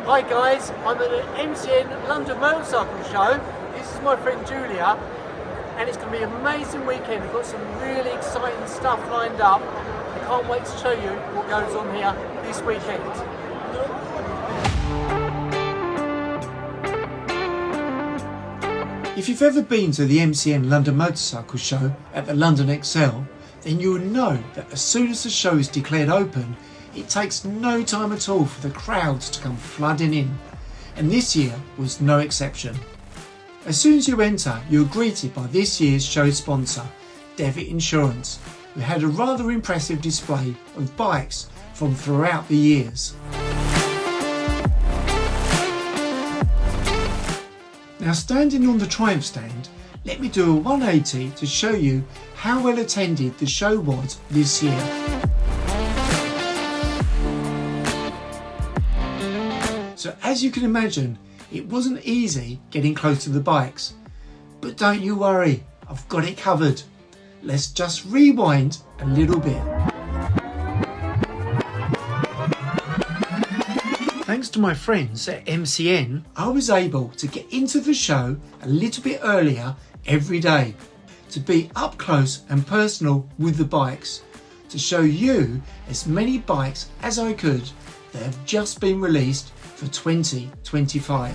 Hi guys, I'm at the MCN London Motorcycle Show. This is my friend Julia, and it's going to be an amazing weekend. We've got some really exciting stuff lined up. I can't wait to show you what goes on here this weekend. If you've ever been to the MCN London Motorcycle Show at the London XL, then you'll know that as soon as the show is declared open, it takes no time at all for the crowds to come flooding in, and this year was no exception. As soon as you enter, you're greeted by this year's show sponsor, Devitt Insurance, who had a rather impressive display of bikes from throughout the years. Now, standing on the Triumph stand, let me do a 180 to show you how well attended the show was this year. So as you can imagine, it wasn't easy getting close to the bikes, but don't you worry, I've got it covered. Let's just rewind a little bit. Thanks to my friends at MCN, I was able to get into the show a little bit earlier every day, to be up close and personal with the bikes, to show you as many bikes as I could that have just been released for 2025.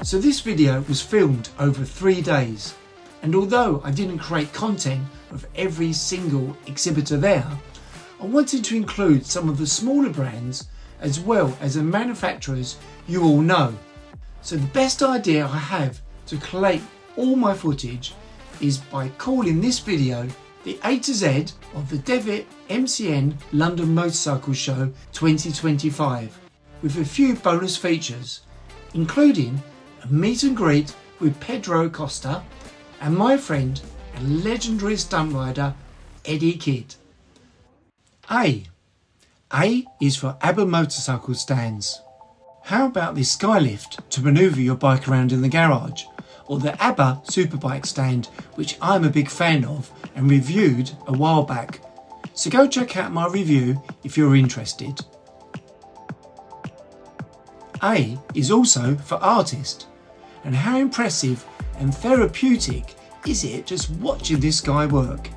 So this video was filmed over 3 days, and although I didn't create content of every single exhibitor there, I wanted to include some of the smaller brands as well as the manufacturers you all know. So the best idea I have to collate all my footage is by calling this video the A to Z of the Devitt MCN London Motorcycle Show 2025, with a few bonus features, including a meet and greet with Pedro Acosta and my friend and legendary stunt rider Eddie Kidd. A is for ABBA motorcycle stands. How about this skylift to manoeuvre your bike around in the garage, or the ABBA superbike stand, which I'm a big fan of and reviewed a while back, so go check out my review if you're interested. A is also for artist, and how impressive and therapeutic is it just watching this guy work.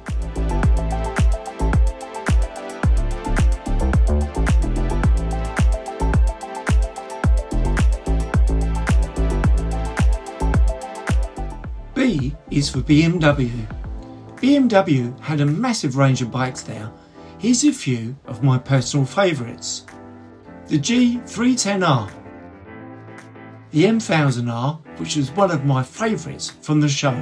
B is for BMW. BMW had a massive range of bikes there. Here's a few of my personal favourites. The G310R, the M1000R, which was one of my favourites from the show.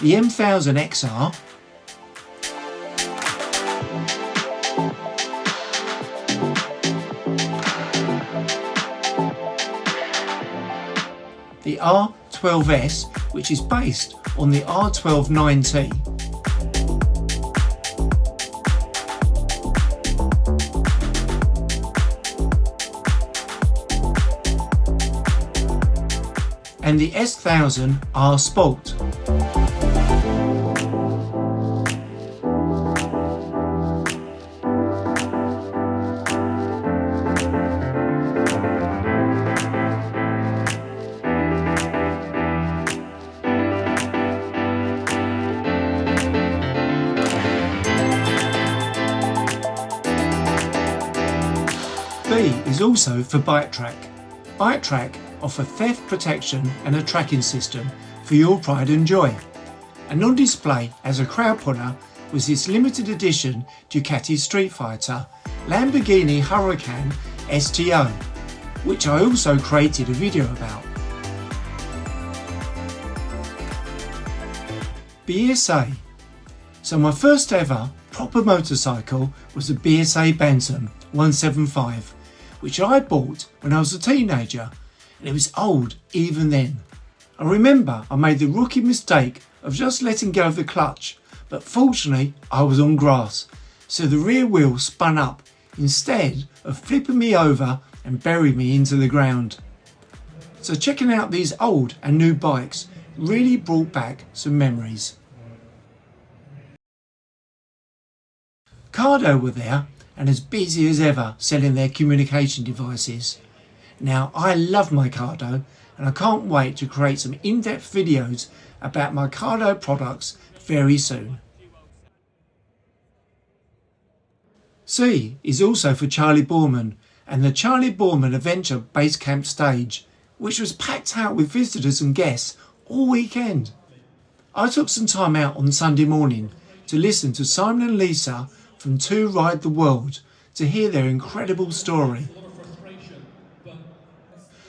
The M1000XR, the R12S, which is based on the R12-9T, and the S1000R Sport. B is also for Bike Track. Bike Track offer theft protection and a tracking system for your pride and joy. And on display as a crowd punner was this limited edition Ducati Street Fighter Lamborghini Huracan STO, which I also created a video about. BSA. So my first ever proper motorcycle was a BSA Bantam 175, which I bought when I was a teenager, and it was old even then. I remember I made the rookie mistake of just letting go of the clutch, but fortunately I was on grass, so the rear wheel spun up instead of flipping me over and burying me into the ground. So checking out these old and new bikes really brought back some memories. Cardo were there and as busy as ever selling their communication devices. Now I love my Cardo and I can't wait to create some in-depth videos about my Cardo products very soon. C is also for Charlie Borman and the Charlie Borman Adventure Base Camp stage, which was packed out with visitors and guests all weekend. I took some time out on Sunday morning to listen to Simon and Lisa from To Ride the World to hear their incredible story,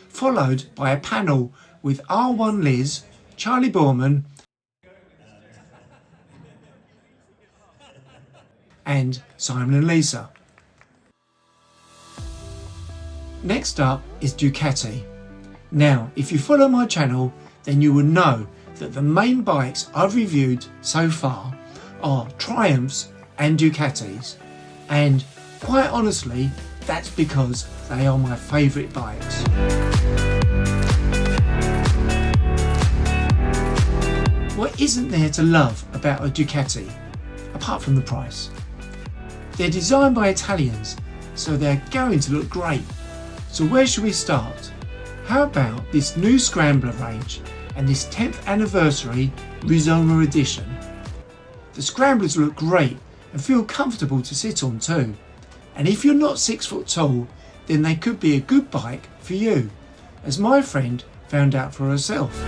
followed by a panel with R1 Liz, Charlie Borman and Simon and Lisa. Next up is Ducati. Now if you follow my channel then you will know that the main bikes I've reviewed so far are Triumphs and Ducatis, and quite honestly that's because they are my favourite bikes. What isn't there to love about a Ducati apart from the price? They're designed by Italians, so they're going to look great. So where should we start? How about this new Scrambler range and this 10th anniversary Rizoma edition? The Scramblers look great and feel comfortable to sit on too. And if you're not 6 foot tall, then they could be a good bike for you, as my friend found out for herself.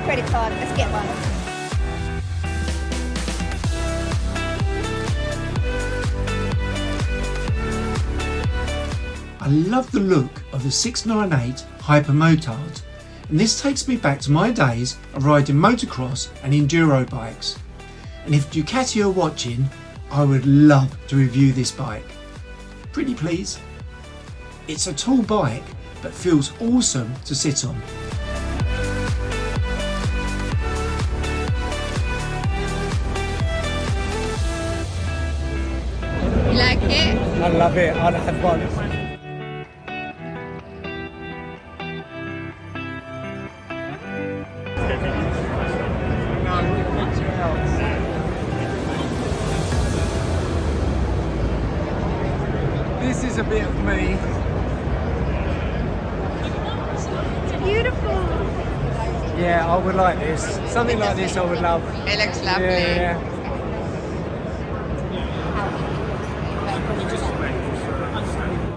Credit card, let's get one. I love the look of the 698 Hyper Motard, and this takes me back to my days of riding motocross and enduro bikes. And if Ducati are watching, I would love to review this bike. Pretty please. It's a tall bike but feels awesome to sit on. You like it? I love it, I'd have one. This is a bit of me. It's beautiful. Yeah, I would like this. Something like this I would love. It looks lovely. Yeah.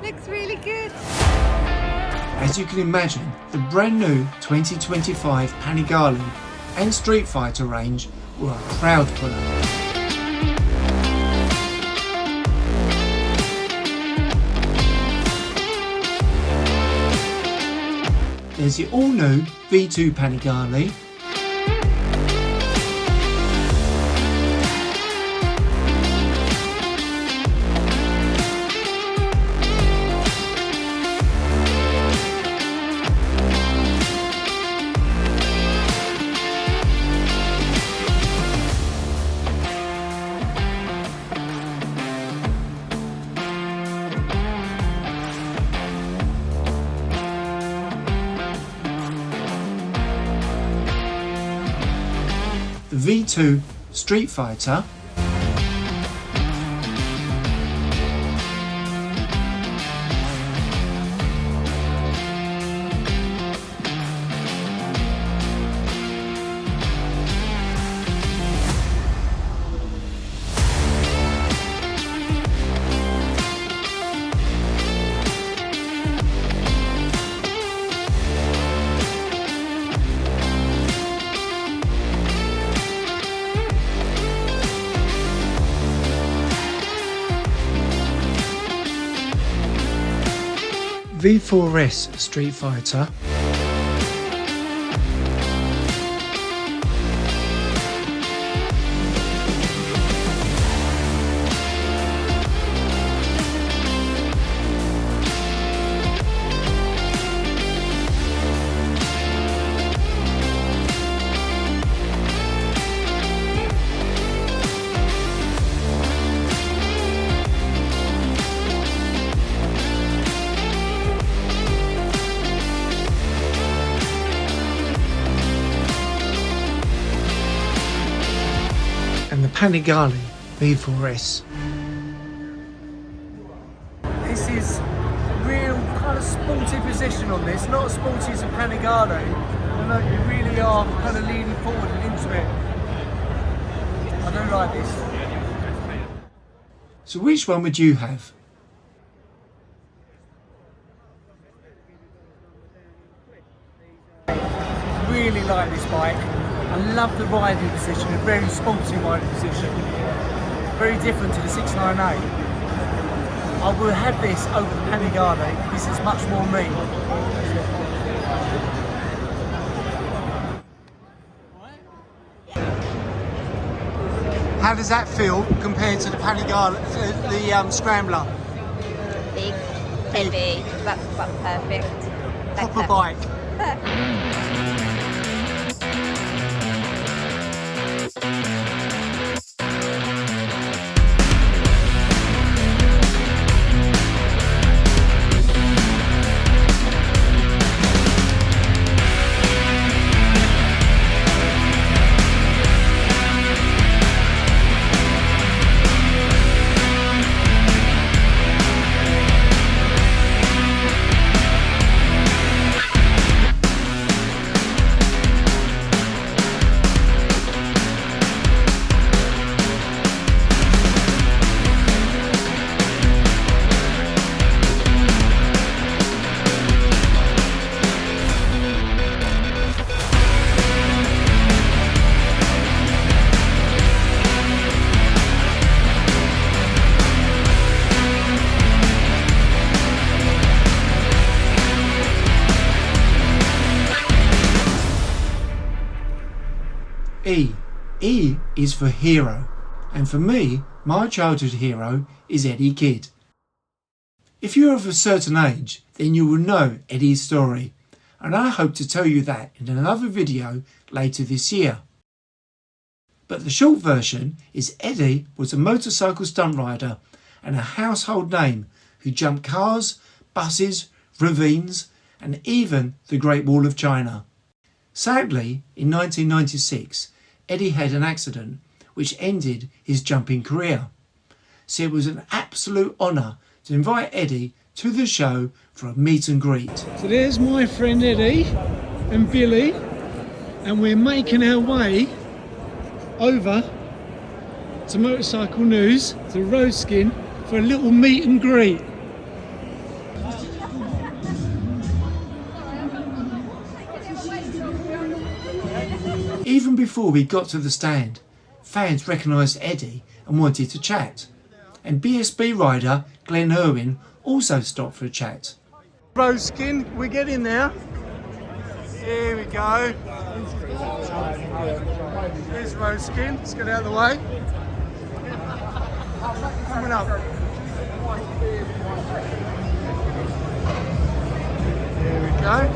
Looks really good. As you can imagine, the brand new 2025 Panigale and Street Fighter range were a crowd puller. There's the all-new V2 Panigale, the V2 Street Fighter, V4S Street Fighter, and the Panigale V4S. This is real kind of sporty position on this, not as sporty as a Panigale. You know, you really are kind of leaning forward and into it. I do like this. So which one would you have? Really like this bike. I love the riding position, a very sporty riding position. Very different to the 698. I will have this over the Panigale. This is much more me. How does that feel compared to the Panigale, the Scrambler? Big, heavy, but perfect. Proper bike. E. E is for hero, and for me, my childhood hero is Eddie Kidd. If you're of a certain age, then you will know Eddie's story, and I hope to tell you that in another video later this year. But the short version is Eddie was a motorcycle stunt rider and a household name who jumped cars, buses, ravines, and even the Great Wall of China. Sadly, in 1996, Eddie had an accident which ended his jumping career. So it was an absolute honour to invite Eddie to the show for a meet and greet. So there's my friend Eddie and Billy, and we're making our way over to Motorcycle News, to Roadskin, for a little meet and greet. Even before we got to the stand, fans recognised Eddie and wanted to chat. And BSB rider Glenn Irwin also stopped for a chat. Roadskin, we get in there. Here we go. Here's Roadskin, let's get out of the way. Coming up. Here we go.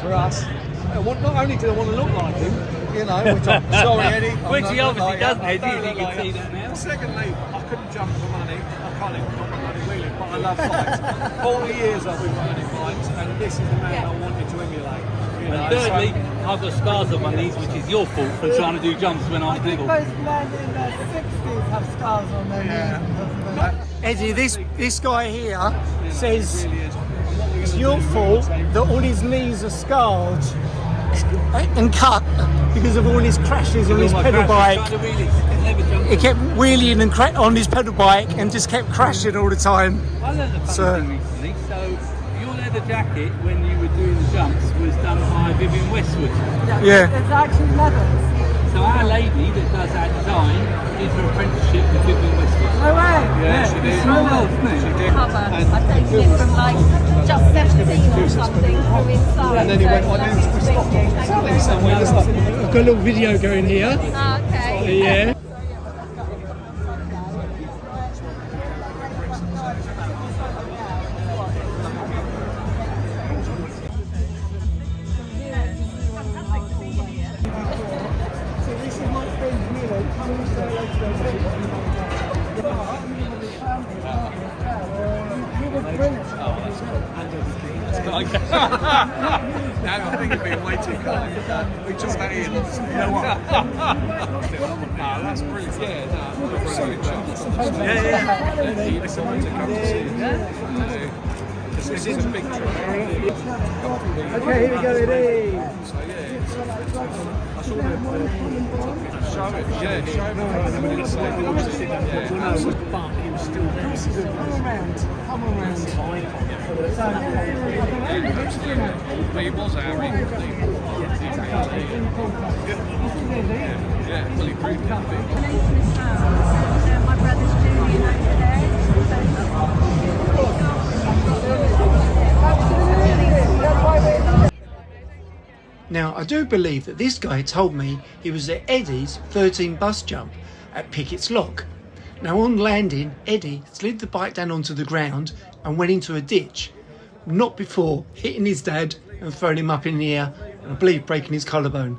For us, not only do I want to look like him, you know, which I'm sorry, Eddie. Which he obviously doesn't, I Eddie, don't you look can like see that. that now. Secondly, I couldn't jump for money. I can't even got my money wheeling, but I love bikes. 40 years I've been riding bikes, and this is the man I wanted to emulate. You And thirdly, I've got scars on my knees, which is your fault for trying to do jumps when I'm little. Most men in their 60s have scars on their knees. Eddie, this guy here says it's your fault that all his knees are scarred and cut because of all his crashes on his pedal bike. He kept wheeling and on his pedal bike and just kept crashing all the time. I learned a funny thing recently. So your leather jacket, when you were doing the jumps, was done by Vivian Westwood. Yeah. It's actually leather. So our lady that does our design did her apprenticeship with Vivian Westwood. No way. Yeah, she did. Small world, isn't it? She did. Cover. I've taken it from like just 17 or something through inside. And then he went on in to stop somewhere. I've got a little video going here. Oh, okay. Yeah. I think it'd been way too kind. We just had Ian. You know what? No, that's brilliant. Yeah, no, we're so chuffed. Yeah. Listen, to come to see you. This is a big trip. Okay, here we go, Eddie. So yeah, I saw the show it. Yeah, show it. But he was still come around. But he was our equally. Yeah, well, he proved it. My brother's Julian over there. Now, I do believe that this guy told me he was at Eddie's 13 bus jump at Pickett's Lock. Now, on landing, Eddie slid the bike down onto the ground and went into a ditch, not before hitting his dad and throwing him up in the air, and I believe breaking his collarbone.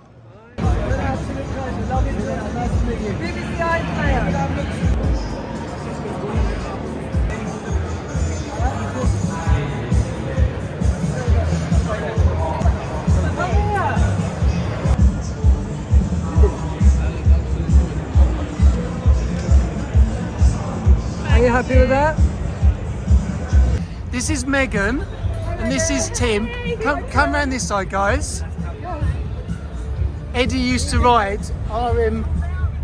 Are you happy with that? This is Megan and this is Tim. Come around this side, guys. Eddie used to ride RM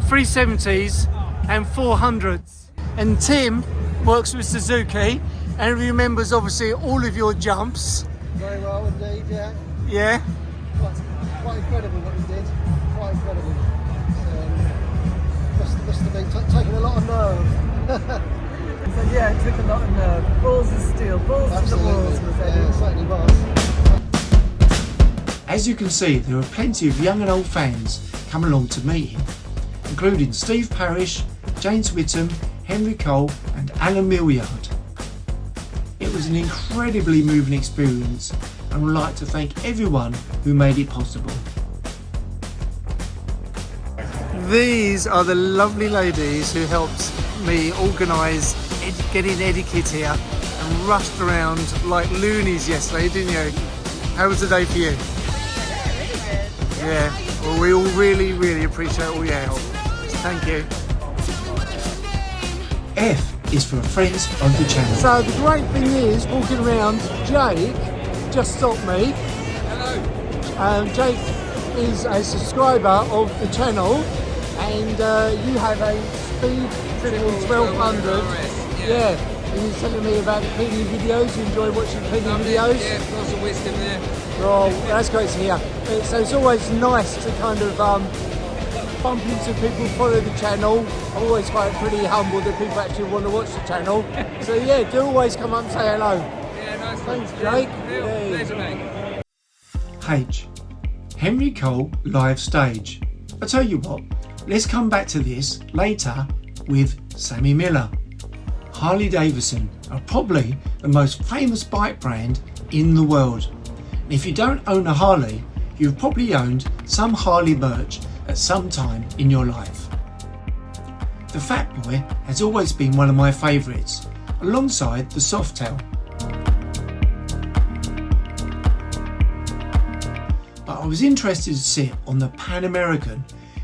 370s and 400s. And Tim works with Suzuki and remembers obviously all of your jumps. Very well indeed, yeah. Yeah? Quite incredible what he did. Quite incredible. Must have been taking a lot of nerve. So yeah, it took a lot of nerve. Balls of steel, balls to the walls. Yeah, it certainly was. As you can see, there are plenty of young and old fans come along to meet him, including Steve Parrish, James Whittam, Henry Cole and Alan Millyard. It was an incredibly moving experience and I would like to thank everyone who made it possible. These are the lovely ladies who helped me organise getting Eddie Kidd here and rushed around like loonies yesterday, didn't you? How was the day for you? Yeah, well, we all really appreciate all your help. So thank you. F is for friends of the channel. So the great thing is, walking around, Jake just stopped me. Hello. Jake is a subscriber of the channel and you have a speed triple 1200. Yeah. And you're telling me about the cleaning videos. You enjoy watching cleaning videos? Yeah, lots of wisdom there. Oh, that's great to hear. So it's always nice to kind of bump into people, follow the channel. I always find it pretty humble that people actually want to watch the channel. So yeah, do always come up and say hello. Yeah, nice. Thanks, Jake. Pleasure, mate. H. Henry Cole live stage. I tell you what, let's come back to this later with Sammy Miller. Harley Davidson are probably the most famous bike brand in the world. And if you don't own a Harley, you've probably owned some Harley merch at some time in your life. The Fat Boy has always been one of my favourites, alongside the Softail. but I was interested to sit on the Pan American,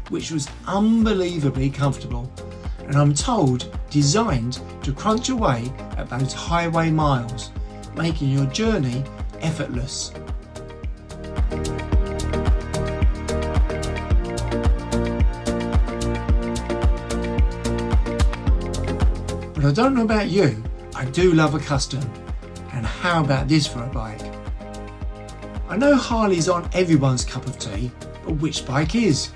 which was unbelievably comfortable, and I'm told designed to crunch away at those highway miles, making your journey effortless. But I don't know about you, I do love a custom, and how about this for a bike? I know Harleys aren't everyone's cup of tea, but which bike is?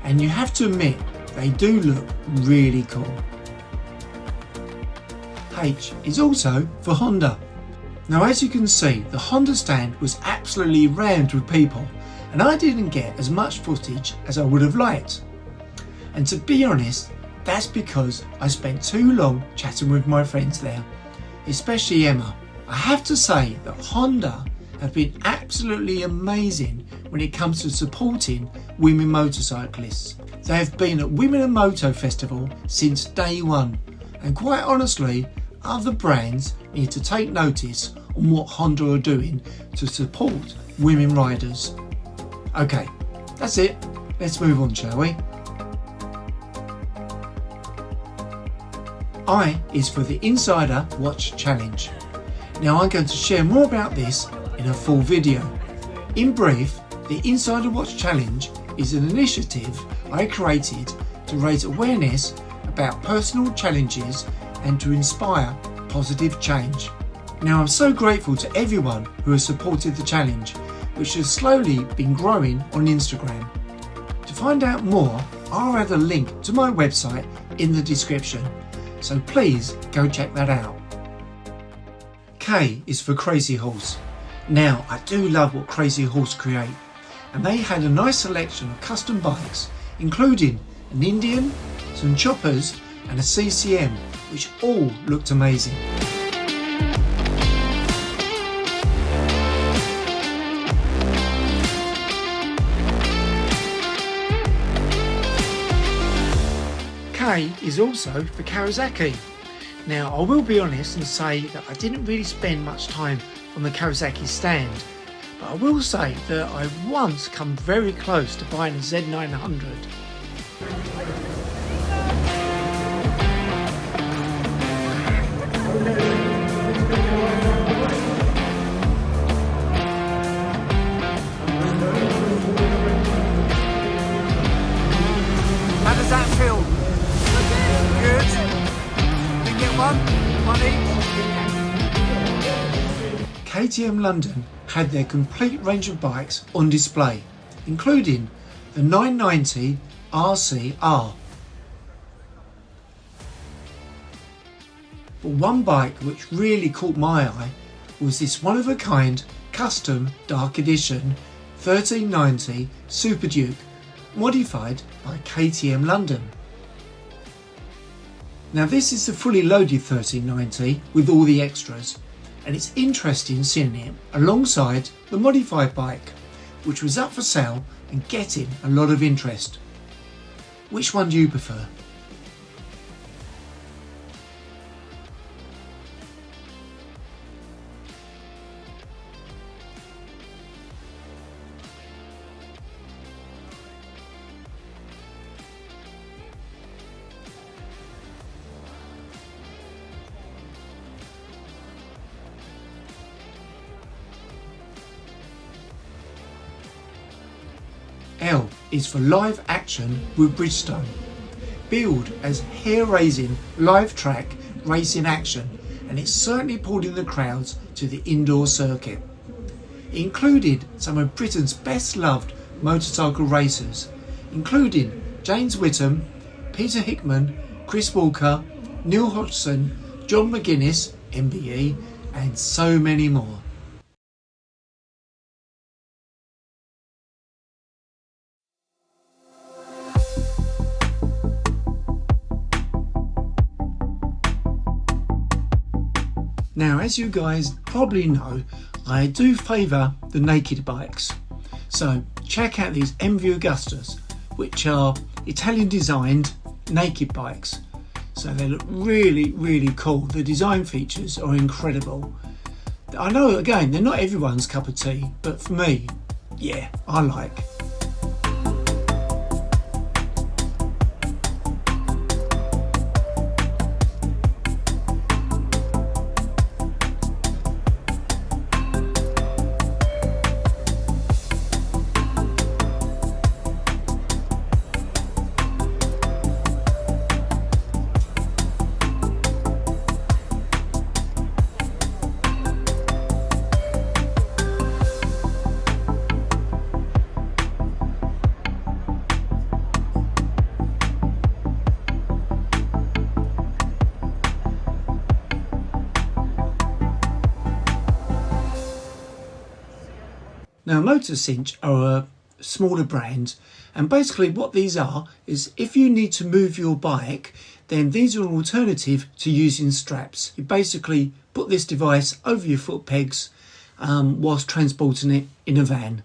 And you have to admit, they do look really cool. H is also for Honda. Now as you can see, the Honda stand was absolutely rammed with people, and I didn't get as much footage as I would have liked. And to be honest, that's because I spent too long chatting with my friends there, especially Emma. I have to say that Honda have been absolutely amazing when it comes to supporting women motorcyclists. They have been at Women in Moto Festival since day one, and quite honestly, other brands need to take notice on what Honda are doing to support women riders. Okay, that's it. Let's move on, shall we? I is for the Insider Watch Challenge. Now I'm going to share more about this in a full video. In brief, the Insider Watch Challenge is an initiative I created to raise awareness about personal challenges and to inspire positive change. Now I'm so grateful to everyone who has supported the challenge, which has slowly been growing on Instagram. To find out more, I'll add a link to my website in the description, so please go check that out. K is for Crazy Horse. Now I do love what Crazy Horse create, and they had a nice selection of custom bikes, including an Indian, some choppers and a CCM, which all looked amazing. K is also for Kawasaki. Now I will be honest and say that I didn't really spend much time on the Kawasaki stand, but I will say that I've once come very close to buying a Z900. How does that feel? Good? We get one each? KTM London had their complete range of bikes on display, including the 990 RCR. But one bike which really caught my eye was this one-of-a-kind custom dark edition 1390 Super Duke, modified by KTM London. Now this is the fully loaded 1390 with all the extras, and it's interesting seeing it alongside the modified bike, which was up for sale and getting a lot of interest. Which one do you prefer? L is for live action with Bridgestone. Billed as hair-raising live track racing action, and it certainly pulled in the crowds to the indoor circuit. It included some of Britain's best loved motorcycle racers, including James Whittam, Peter Hickman, Chris Walker, Neil Hodgson, John McGuinness, MBE, and so many more. Now, as you guys probably know, I do favour the naked bikes. So check out these MV Augustas, which are Italian designed naked bikes. So they look really, really cool. The design features are incredible. I know, again, they're not everyone's cup of tea, but for me, yeah, I like. Now Motorcinch are a smaller brand, and basically what these are is if you need to move your bike, then these are an alternative to using straps. You basically put this device over your foot pegs whilst transporting it in a van.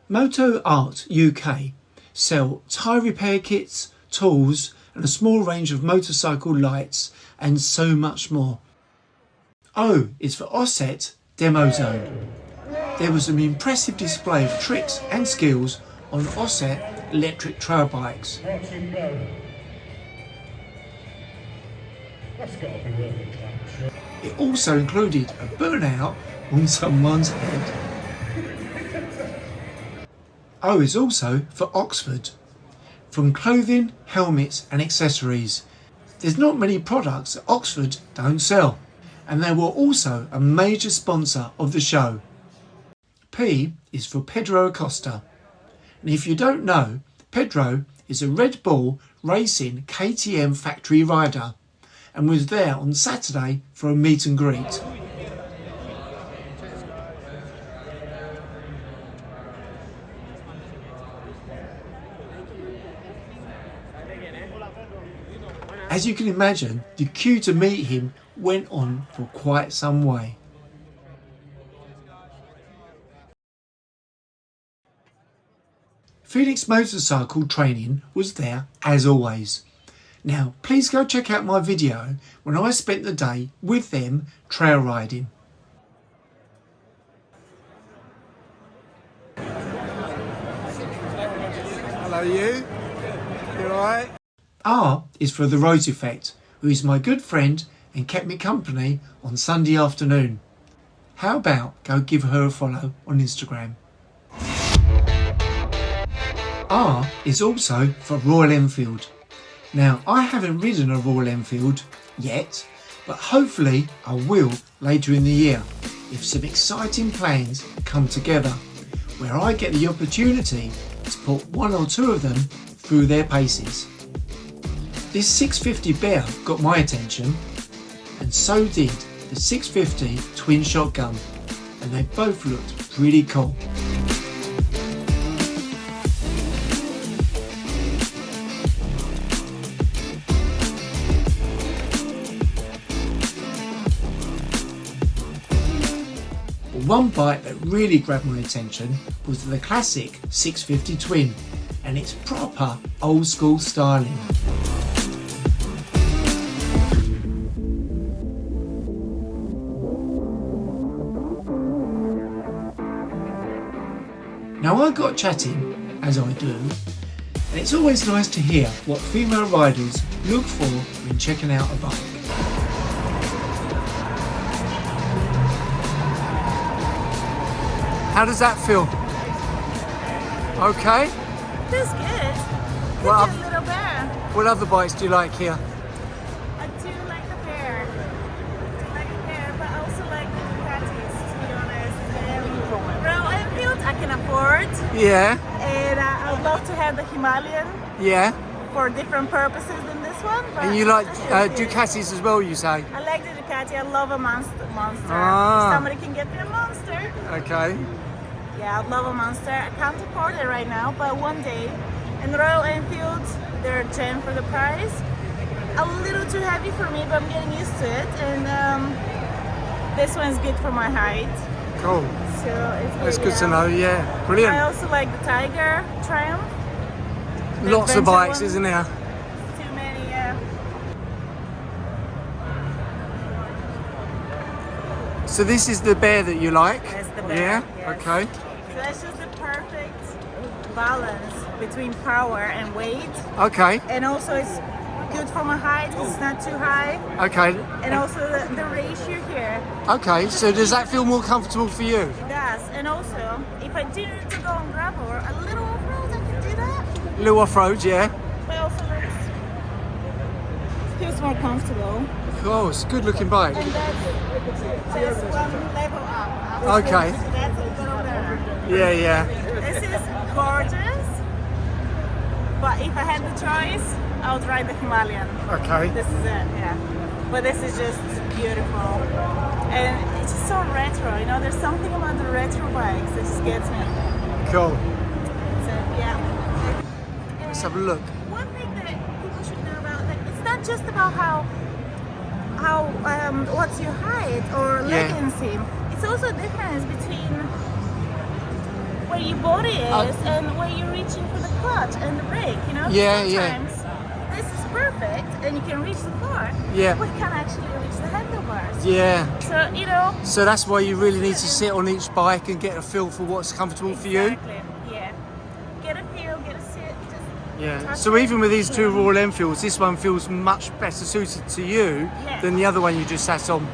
Moto Art UK sell tyre repair kits, tools and a small range of motorcycle lights and so much more. O is for Offset Demo Zone. There was an impressive display of tricks and skills on Offset electric trail bikes. It also included a burnout on someone's head. O is also for Oxford. From clothing, helmets and accessories. There's not many products that Oxford don't sell, and they were also a major sponsor of the show. P is for Pedro Acosta, and if you don't know, Pedro is a Red Bull Racing KTM factory rider and was there on Saturday for a meet and greet. As you can imagine, the queue to meet him went on for quite some way. Phoenix Motorcycle Training was there as always. Now please go check out my video when I spent the day with them trail riding. Hello, you? You alright? R is for The Rose Effect, who is my good friend and kept me company on Sunday afternoon. How about go give her a follow on Instagram. R is also for Royal Enfield. Now I haven't ridden a Royal Enfield yet, but hopefully I will later in the year if some exciting plans come together where I get the opportunity to put one or two of them through their paces. This 650 Bear got my attention, and so did the 650 twin shotgun, and they both looked pretty cool. One bike that really grabbed my attention was the classic 650 Twin and its proper old school styling. Now I got chatting, as I do, and it's always nice to hear what female riders look for when checking out a bike. How does that feel? Okay? Feels good. Well, Good little bear. what other bikes do you like here? I do like the bear. But I also like the Ducatis, to be honest. Royal Enfield I can afford. Yeah, And I would love to have the Himalayan yeah. for different purposes than this one. But And you like I think it's good. Ducatis as well, you say? I like the Ducati. I love a monster. Ah. If somebody can get me a monster. Okay. Yeah, I'd love a monster. I can't afford it right now, but one day. And Royal Enfield, they're a gem for the price. A little too heavy for me, but I'm getting used to it. And this one's good for my height. Cool. So it's That's really, good to know, yeah. I Brilliant. also like the Tiger Triumph. The Lots of adventure bikes, one. isn't there? Too many, yeah. So this is the Bear that you like? That's the Bear, Yeah, yes. okay. that's just the perfect balance between power and weight. Okay. And also it's good for my height, it's not too high. Okay. And also the ratio here. Okay. So does that feel more comfortable for you? It does. And also, if I do need to go on gravel or a little off-road, I can do that. Little off-road, yeah. But also feels more comfortable. Of course. Good looking bike. And that's one level up. Okay. That's a little better. Yeah, yeah. This is gorgeous, but if I had the choice, I would ride the Himalayan. Okay. This is it, yeah. But this is just beautiful. And it's just so retro, you know, there's something about the retro bikes that just gets me. Cool. So, yeah. Let's have a look. One thing that people should know about, like, it's not just about how what's your height or leg inseam. It's also a difference between where your body is and where you're reaching for the clutch and the brake, you know? Yeah, sometimes this is perfect and you can reach the floor, Yeah. but you can't actually reach the handlebars. Yeah. So, you know, So that's why you really need to sit on each bike and get a feel for what's comfortable for you. exactly, yeah. Get a feel, get a sit, just Yeah. touch So it. even with these two Yeah. Royal Enfields, this one feels much better suited to you Yeah. than the other one you just sat on.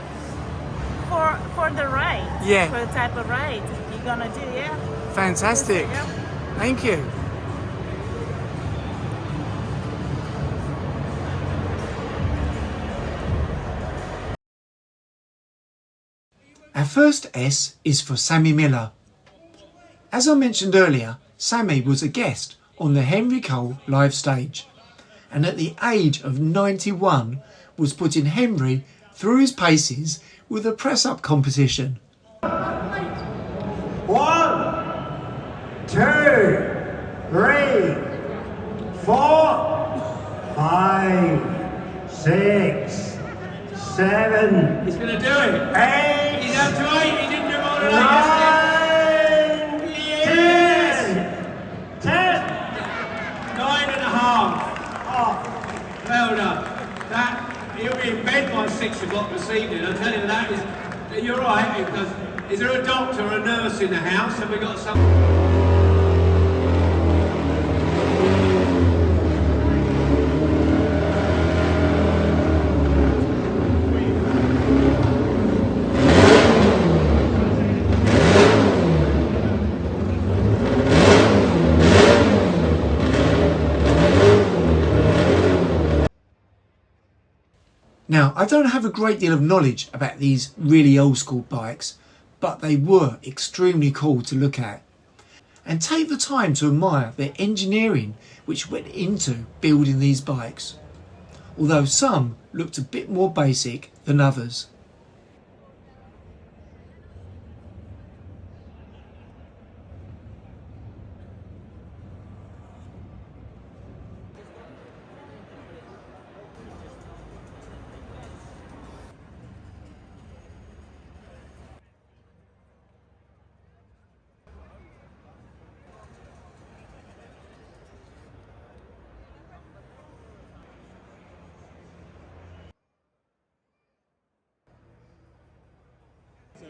For the ride, Yeah. for the type of ride you're gonna do, yeah. Fantastic. Yeah. Thank you. Our first S is for Sammy Miller. As I mentioned earlier, Sammy was a guest on the Henry Cole live stage, and at the age of 91 was putting Henry through his paces with a press-up competition. 1, 2, 3, 4, 5, 6, 7. He's going to do it. 8. He's up to 8. He didn't do more than 8 yesterday. 9, 10. 9.5. Well done. That, he'll be in bed by 6 o'clock this evening. I'm telling you that is, you're right. Because, is there a doctor or a nurse in the house? Have we got some? Now, I don't have a great deal of knowledge about these really old school bikes, but they were extremely cool to look at. And take the time to admire the engineering which went into building these bikes, although some looked a bit more basic than others.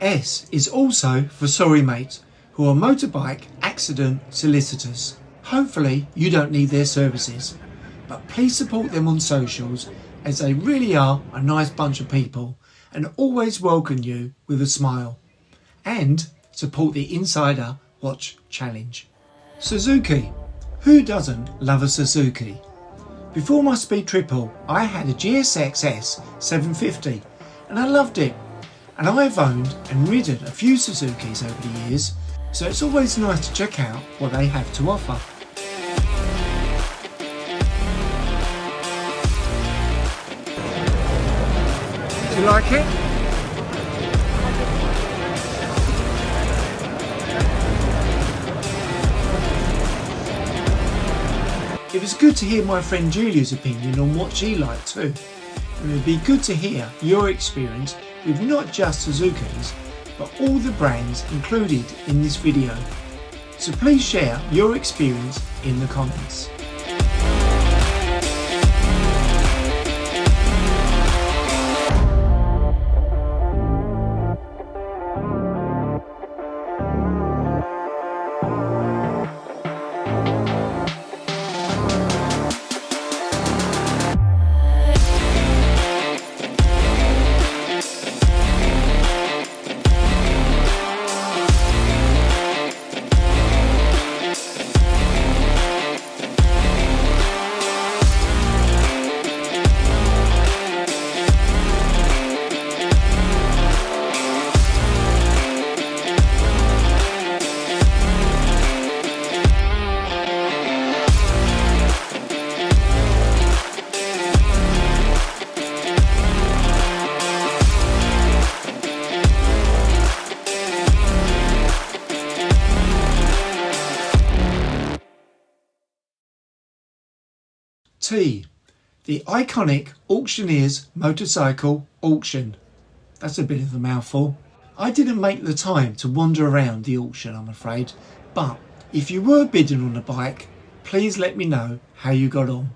S is also for Sorry Mate, who are motorbike accident solicitors. Hopefully you don't need their services, but please support them on socials, as they really are a nice bunch of people and always welcome you with a smile. And support the Insider Watch Challenge. Suzuki. Who doesn't love a Suzuki? Before my Speed Triple, I had a GSX S 750 and I loved it. And I've owned and ridden a few Suzukis over the years, so it's always nice to check out what they have to offer. Do you like it? It was good to hear my friend Julia's opinion on what she liked too. And it would be good to hear your experience with not just Suzuki's, but all the brands included in this video. So please share your experience in the comments. T, the iconic Auctioneer's Motorcycle Auction. That's a bit of a mouthful. I didn't make the time to wander around the auction, I'm afraid, but if you were bidding on a bike, please let me know how you got on.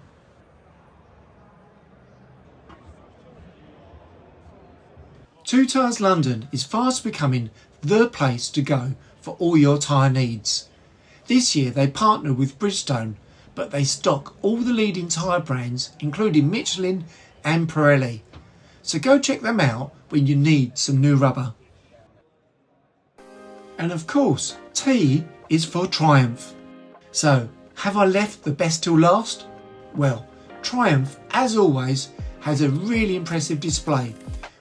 Two Tyres London is fast becoming the place to go for all your tyre needs. This year they partner with Bridgestone, but they stock all the leading tyre brands including Michelin and Pirelli. So go check them out when you need some new rubber. And of course, T is for Triumph. So have I left the best till last? Well, Triumph, as always, has a really impressive display,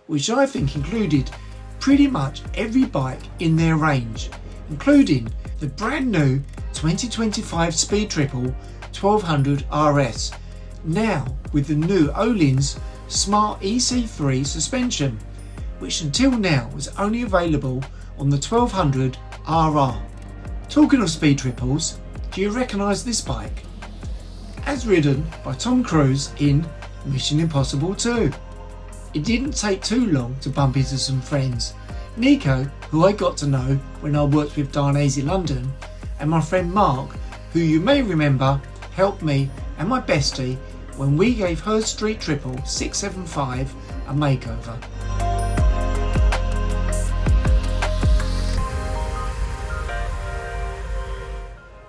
which I think included pretty much every bike in their range, including the brand new 2025 Speed Triple 1200 RS, now with the new Öhlins Smart EC3 suspension, which until now was only available on the 1200 RR. Talking of Speed Triples, do you recognise this bike? As ridden by Tom Cruise in Mission Impossible 2. It didn't take too long to bump into some friends. Nico, who I got to know when I worked with Darnese London, and my friend Mark, who you may remember helped me and my bestie when we gave her Street Triple 675 a makeover.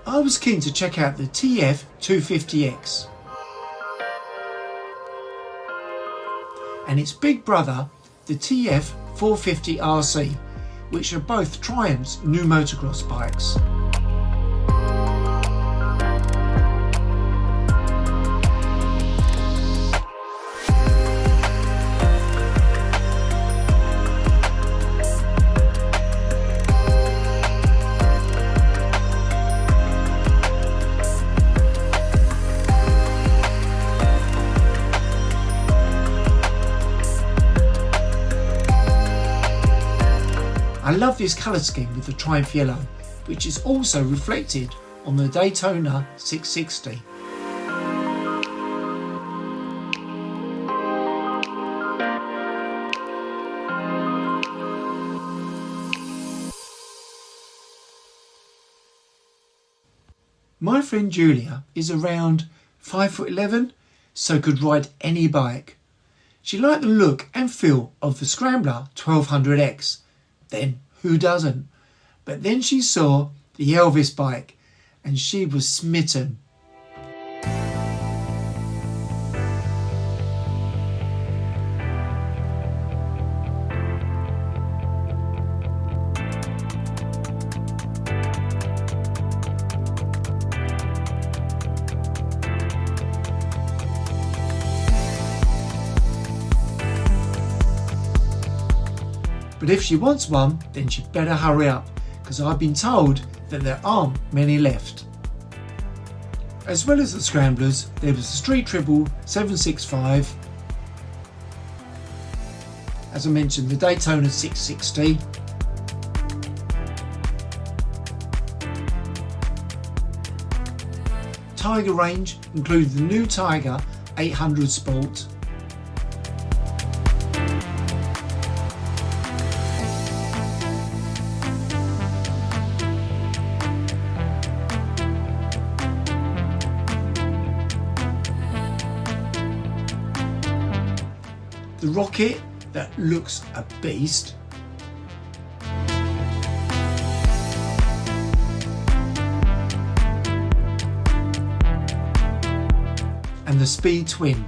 I was keen to check out the TF 250X and its big brother, the TF 450 RC, which are both Triumph's new motocross bikes. I love this colour scheme with the Triumph yellow, which is also reflected on the Daytona 660. My friend Julia is around 5'11", so could ride any bike. She liked the look and feel of the Scrambler 1200X. Then who doesn't? But then she saw the Elvis bike and she was smitten. But if she wants one, then she'd better hurry up, because I've been told that there aren't many left. As well as the Scramblers, there was the Street Triple 765, as I mentioned, the Daytona 660, Tiger range included the new Tiger 800 Sport, the Rocket that looks a beast, and the Speed Twin.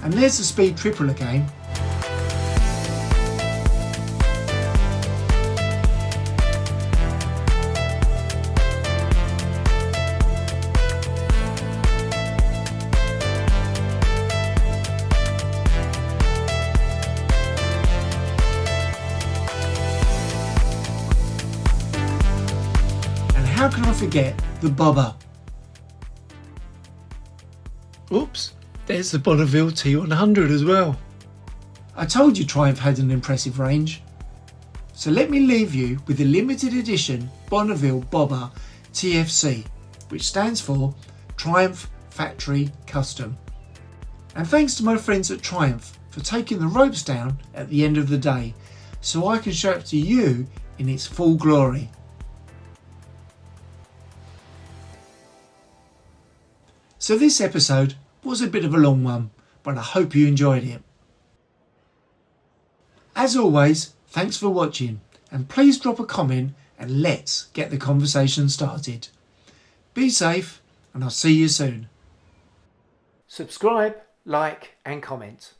And there's the Speed Triple again. How can I forget the Bobber? Oops, there's the Bonneville T100 as well. I told you Triumph had an impressive range. So let me leave you with the limited edition Bonneville Bobber TFC, which stands for Triumph Factory Custom. And thanks to my friends at Triumph for taking the ropes down at the end of the day, so I can show it to you in its full glory. So this episode was a bit of a long one, but I hope you enjoyed it. As always, thanks for watching, and please drop a comment and let's get the conversation started. Be safe, and I'll see you soon. Subscribe, like and comment.